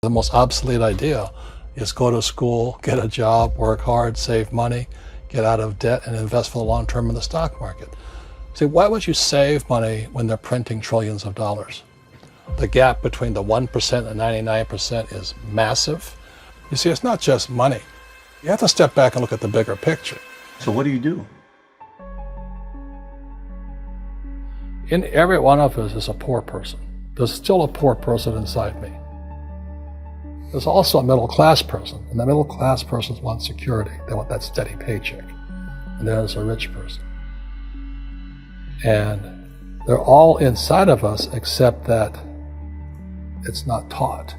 The most obsolete idea is go to school, get a job, work hard, save money, get out of debt, and invest for the long term in the stock market. See, why would you save money when they're printing trillions of dollars? The gap between the 1% and 99% is massive. You see, it's not just money. You have to step back and look at the bigger picture. So what do you do? In every one of us is a poor person. There's still a poor person inside me. There's also a middle class person, and the middle class person wants security. They want that steady paycheck. And there's a rich person. And they're all inside of us, except that it's not taught.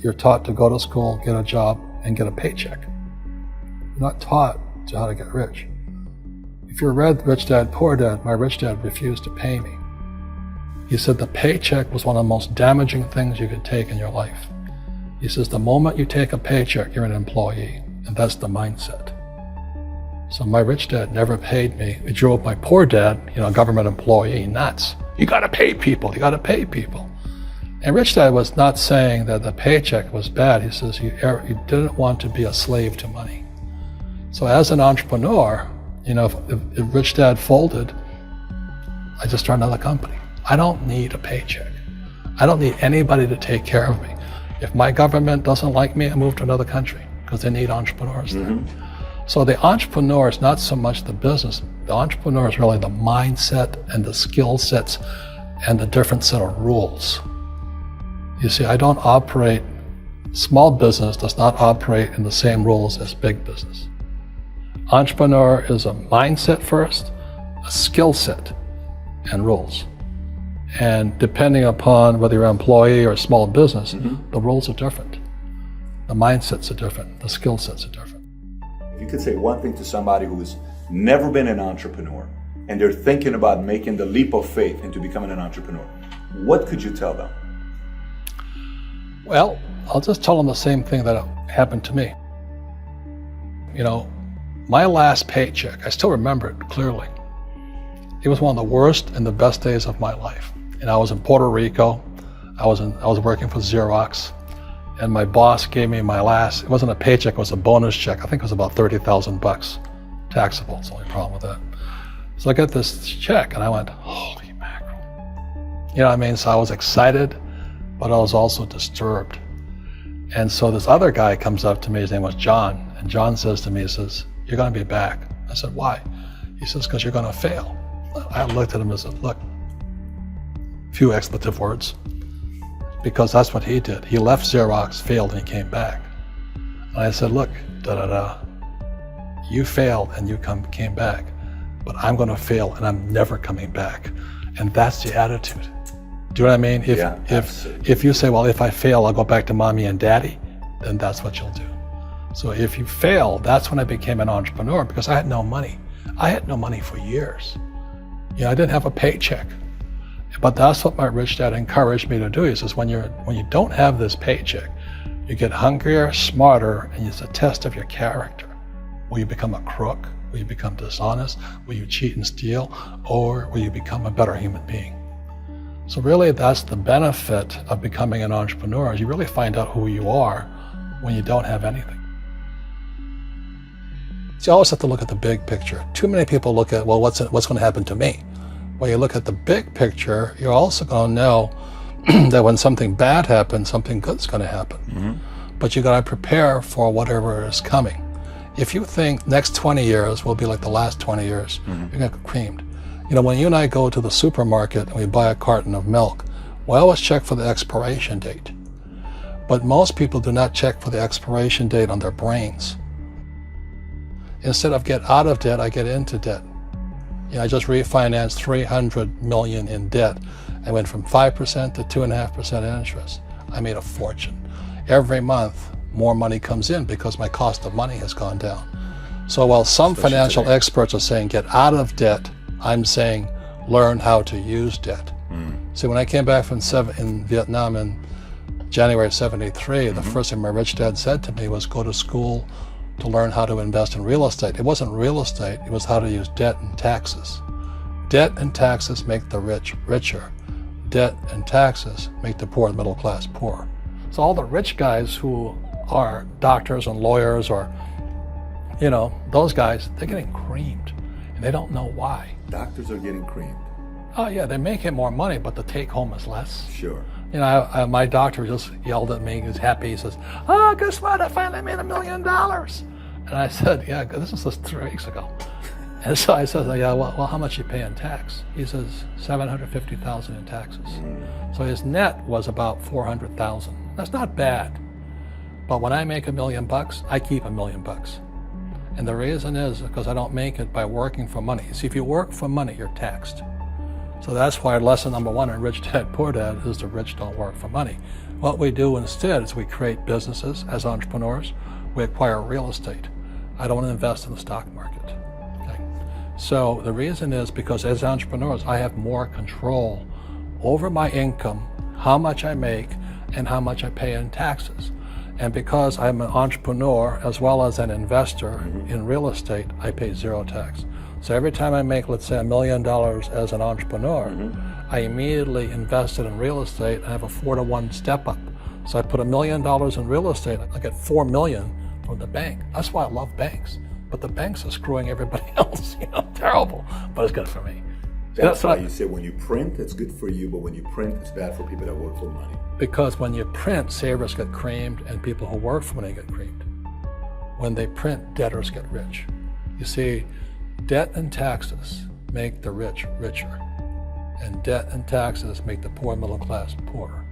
You're taught to go to school, get a job, and get a paycheck. You're not taught to how to get rich. If you read Rich Dad, Poor Dad, my rich dad refused to pay me. He said the paycheck was one of the most damaging things you could take in your life. He says the moment you take a paycheck, you're an employee, and that's the mindset. So my rich dad never paid me. It drove my poor dad, government employee, nuts. You gotta pay people, you gotta pay people. And Rich Dad was not saying that the paycheck was bad. He says you didn't want to be a slave to money. So as an entrepreneur, if Rich Dad folded, I just started another company. I don't need a paycheck. I don't need anybody to take care of me. If my government doesn't like me, I move to another country because they need entrepreneurs there. So the entrepreneur is not so much the business. The entrepreneur is really the mindset and the skill sets and the different set of rules. You see, I don't operate, small business does not operate in the same rules as big business. Entrepreneur is a mindset first, a skill set, and rules. And depending upon whether you're an employee or a small business, the rules are different. The mindsets are different, the skill sets are different. If you could say one thing to somebody who's never been an entrepreneur and they're thinking about making the leap of faith into becoming an entrepreneur, what could you tell them? Well, I'll just tell them the same thing that happened to me. My last paycheck, I still remember it clearly. It was one of the worst and the best days of my life. And I was in Puerto Rico. I was working for Xerox, and my boss gave me my last, it wasn't a paycheck, it was a bonus check. I think it was about $30,000 taxable. It's the only problem with that. So I got this check and I went, holy mackerel. You know what I mean? So I was excited, but I was also disturbed. And so this other guy comes up to me, his name was John, and John says to me, he says, you're gonna be back. I said, why? He says, because you're gonna fail. I looked at him and said, look, few expletive words, because that's what he did. He left Xerox, failed, and he came back. And I said, look, you failed and you came back, but I'm gonna fail and I'm never coming back. And that's the attitude. Do you know what I mean? If you say, well, if I fail, I'll go back to mommy and daddy, then that's what you'll do. So if you fail, that's when I became an entrepreneur, because I had no money. I had no money for years. I didn't have a paycheck. But that's what my rich dad encouraged me to do. He says, when you don't have this paycheck, you get hungrier, smarter, and it's a test of your character. Will you become a crook? Will you become dishonest? Will you cheat and steal? Or will you become a better human being? So really, that's the benefit of becoming an entrepreneur, is you really find out who you are when you don't have anything. So you always have to look at the big picture. Too many people look at, well, what's going to happen to me? When you look at the big picture, you're also going to know that when something bad happens, something good's going to happen. But you got to prepare for whatever is coming. If you think next 20 years will be like the last 20 years, you're going to get creamed. When you and I go to the supermarket and we buy a carton of milk, we always check for the expiration date. But most people do not check for the expiration date on their brains. Instead of get out of debt, I get into debt. I just refinanced $300 million in debt. I went from 5% to 2.5% interest. I made a fortune. Every month, more money comes in because my cost of money has gone down. So while some financial experts are saying get out of debt, I'm saying learn how to use debt. See, when I came back from in Vietnam in January of '73, the first thing my rich dad said to me was go to school to learn how to invest in real estate. It wasn't real estate, it was how to use debt and taxes. Debt and taxes make the rich richer. Debt and taxes make the poor, the middle class, poor. So all the rich guys who are doctors and lawyers or, those guys, they're getting creamed and they don't know why. Doctors are getting creamed. Oh yeah, they're making more money, but the take home is less. Sure. My doctor just yelled at me. He was happy. He says, "Oh, guess what? I finally made $1 million." And I said, "Yeah, this was just 3 weeks ago." And so I said, "Yeah, well, how much you pay in tax?" He says, $750,000 in taxes. So his net was about $400,000. That's not bad. But when I make $1 million, I keep $1 million. And the reason is because I don't make it by working for money. See, if you work for money, you're taxed. So that's why lesson number 1 in Rich Dad, Poor Dad is the rich don't work for money. What we do instead is we create businesses as entrepreneurs. We acquire real estate. I don't invest in the stock market. Okay? So the reason is because as entrepreneurs, I have more control over my income, how much I make, and how much I pay in taxes. And because I'm an entrepreneur as well as an investor in real estate, I pay 0 tax. So every time I make, let's say, $1 million as an entrepreneur, I immediately invested in real estate and I have a 4-to-1 step up. So I put $1 million in real estate, I get $4 million from the bank. That's why I love banks. But the banks are screwing everybody else, terrible, but it's good for me. That's why you say when you print, it's good for you, but when you print, it's bad for people that work for money. Because when you print, savers get creamed and people who work for money get creamed. When they print, debtors get rich. You see, debt and taxes make the rich richer, and debt and taxes make the poor middle class poorer.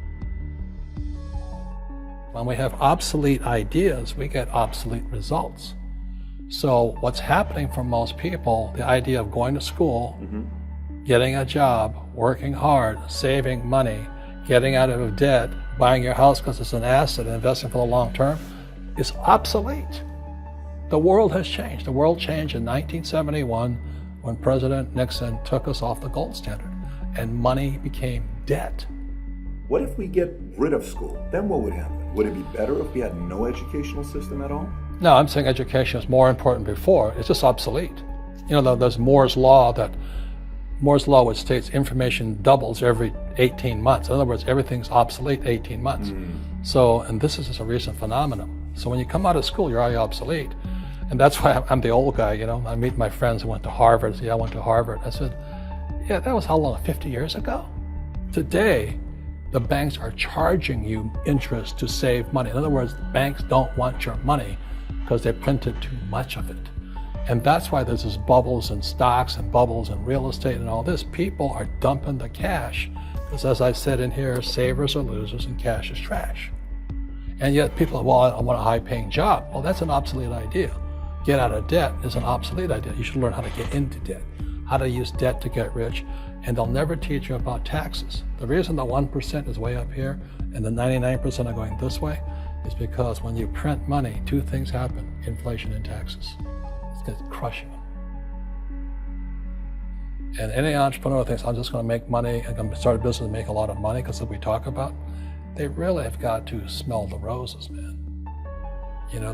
When we have obsolete ideas, we get obsolete results. So what's happening for most people, the idea of going to school, getting a job, working hard, saving money, getting out of debt, buying your house because it's an asset, and investing for the long term, is obsolete. The world has changed. The world changed in 1971 when President Nixon took us off the gold standard and money became debt. What if we get rid of school? Then what would happen? Would it be better if we had no educational system at all? No, I'm saying education is more important before. It's just obsolete. There's Moore's Law which states information doubles every 18 months. In other words, everything's obsolete 18 months. So, and this is just a recent phenomenon. So when you come out of school, you're already obsolete. And that's why I'm the old guy, I meet my friends who went to Harvard. I went to Harvard. I said, yeah, that was how long, 50 years ago? Today, the banks are charging you interest to save money. In other words, banks don't want your money because they printed too much of it. And that's why there's this bubbles in stocks and bubbles in real estate and all this. People are dumping the cash because, as I said in here, savers are losers and cash is trash. And yet people are, well, I want a high-paying job. Well, that's an obsolete idea. Get out of debt is an obsolete idea. You should learn how to get into debt, how to use debt to get rich, and they'll never teach you about taxes. The reason the 1% is way up here and the 99% are going this way is because when you print money, 2 things happen: inflation and taxes. It's crushing them. And any entrepreneur thinks, I'm just going to make money, I'm going to start a business and make a lot of money because of what we talk about. They really have got to smell the roses, man.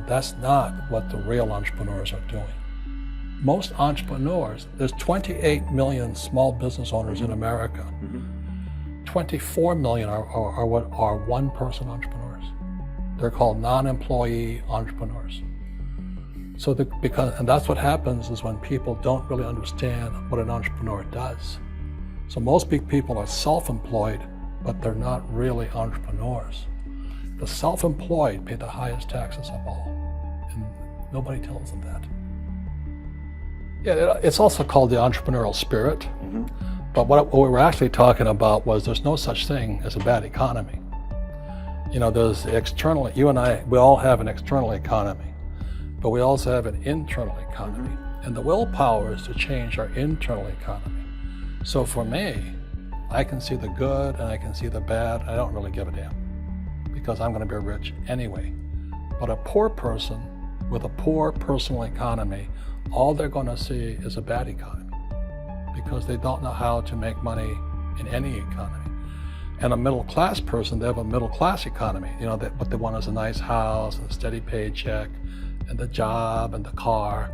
That's not what the real entrepreneurs are doing. Most entrepreneurs, there's 28 million small business owners in America. 24 million are what are one-person entrepreneurs. They're called non-employee entrepreneurs. So and that's what happens is when people don't really understand what an entrepreneur does. So most big people are self-employed, but they're not really entrepreneurs. The self-employed pay the highest taxes of all, and nobody tells them that. Yeah, it's also called the entrepreneurial spirit, but what we were actually talking about was there's no such thing as a bad economy. There's external, you and I, we all have an external economy, but we also have an internal economy. And the willpower is to change our internal economy. So for me, I can see the good and I can see the bad. I don't really give a damn because I'm going to be rich anyway. But a poor person with a poor personal economy, all they're going to see is a bad economy because they don't know how to make money in any economy. And a middle class person, they have a middle class economy. What they want is a nice house and a steady paycheck and the job and the car.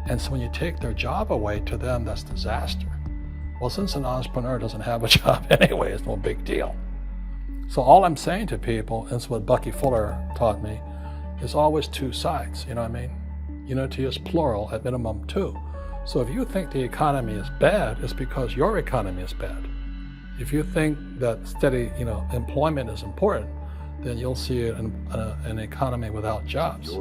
And so when you take their job away, to them, that's disaster. Well, since an entrepreneur doesn't have a job anyway, it's no big deal. So all I'm saying to people, and it's what Bucky Fuller taught me, is always two sides, you know what I mean? Unity is plural, at minimum two. So if you think the economy is bad, it's because your economy is bad. If you think that steady, employment is important, then you'll see an economy without jobs.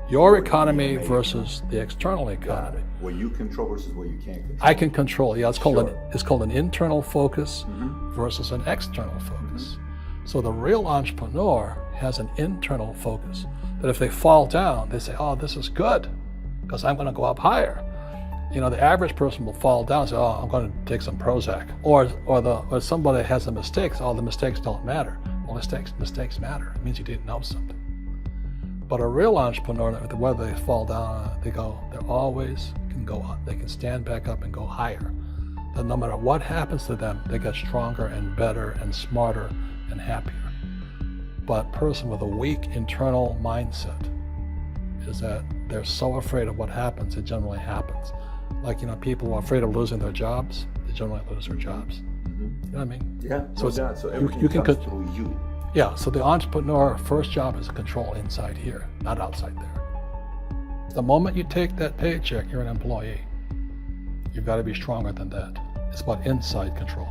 Your economy versus the external economy. What you control versus what you can't control. I can control. Yeah, it's called an internal focus versus an external focus. So the real entrepreneur has an internal focus. That if they fall down, they say, "Oh, this is good, because I'm going to go up higher." The average person will fall down and say, "Oh, I'm going to take some Prozac," or somebody has a mistake. So, "Oh, the mistakes don't matter." Well, mistakes matter. It means you didn't know something. But a real entrepreneur, whether they fall down, they always can go up. They can stand back up and go higher. That no matter what happens to them, they get stronger and better and smarter and happier. But a person with a weak internal mindset is that they're so afraid of what happens, it generally happens. Like, people who are afraid of losing their jobs, they generally lose their jobs. You know what I mean? Yeah, so everything you can comes through you. Yeah, so the entrepreneur first job is to control inside here, not outside there. The moment you take that paycheck, you're an employee. You've got to be stronger than that. It's about inside control.